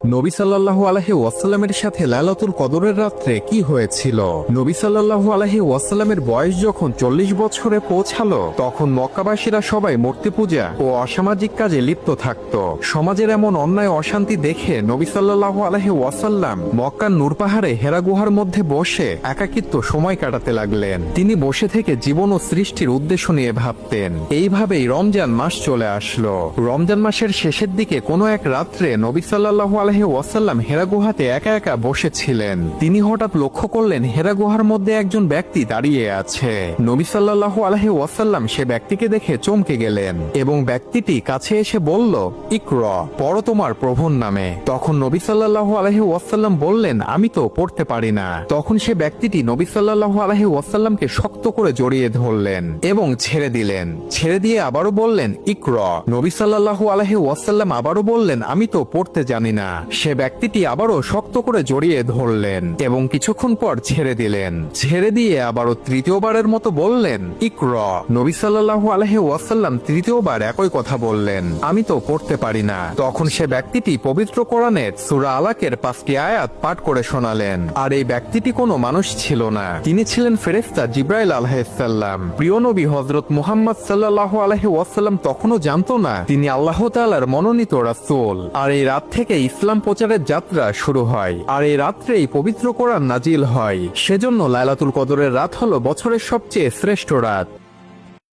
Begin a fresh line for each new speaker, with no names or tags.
নবী সাল্লাল্লাহু আলাইহি ওয়াসাল্লামের সাথে লাইলাতুল কদরের রাত্রে কি হয়েছিল? নবী সাল্লাল্লাহু আলাইহি ওয়াসাল্লামের বয়স যখন 40 বছরে পৌঁছালো, তখন মক্কাবাসীরা সবাই মূর্তি পূজা ও অসামাজিক কাজে লিপ্ত থাকত। সমাজের এমন অন্যায় অশান্তি দেখে নবী সাল্লাল্লাহু আলাইহি ওয়াসাল্লাম মক্কার নূর পাহাড়ে হেরা গুহার মধ্যে বসে একাকিত্ব সময় কাটাতে লাগলেন। তিনি বসে থেকে জীবন ও সৃষ্টির উদ্দেশ্য নিয়ে ভাবতেন। এইভাবেই রমজান মাস চলে আসলো। রমজান মাসের শেষের দিকে কোনো এক রাত্রে নবী সাল্লাল্লাহু আলাইহি ওয়াসাল্লাম হেরা গুহাতে একা একা বসেছিলেন। তিনি হঠাৎ লক্ষ্য করলেন হেরা গুহার মধ্যে একজন ব্যক্তি দাঁড়িয়ে আছে। নবী সাল্লাল্লাহু আলাইহি ওয়াসাল্লাম সে ব্যক্তিকে দেখে চমকে গেলেন এবং ব্যক্তিটি কাছে এসে বলল, ইকরা, পড়ো তোমার প্রভুর নামে। তখন নবী সাল্লাল্লাহু আলাইহি ওয়াসাল্লাম বললেন, আমি তো পড়তে পারি না। তখন সে ব্যক্তিটি নবী সাল্লাল্লাহু আলাইহি ওয়াসাল্লামকে শক্ত করে জড়িয়ে ধরলেন এবং ছেড়ে দিলেন। ছেড়ে দিয়ে আবারও বললেন, ইকরা। নবী সাল্লাল্লাহু আলাইহি ওয়াসাল্লাম আবারও বললেন, আমি তো পড়তে জানি না। সে ব্যক্তিটি আবারও শক্ত করে জড়িয়ে ধরলেন এবং কিছুক্ষণ পর ছেড়ে দিলেন। ছেড়ে দিয়ে আবারও তৃতীয়বারের মতো বললেন, ইকরা। নবী সাল্লাল্লাহু আলাইহি ওয়াসাল্লাম তৃতীয়বার একই কথা বললেন, আমি তো পড়তে পারি না। তখন সে ব্যক্তিটি পবিত্র কোরআনের সূরা আলাকের 5টি আয়াত পাঠ করে শোনালেন। আর এই ব্যক্তিটি কোনো মানুষ ছিল না, তিনি ছিলেন ফেরেশতা জিবরাইল আলাইহিস সালাম। প্রিয় নবী হযরত মুহাম্মদ সাল্লাল্লাহু আলাইহি ওয়াসাল্লাম তখনও জানতো না তিনি আল্লাহ তাআলার মনোনীত রাসূল। আর এই রাত থেকে ইসলাম প্রচারের যাত্রা শুরু হয়। আর এই রাত্রেই পবিত্র কোরআন নাজিল হয়। সেজন্য লাইলাতুল কদরের রাত হলো বছরের সবচেয়ে শ্রেষ্ঠ রাত।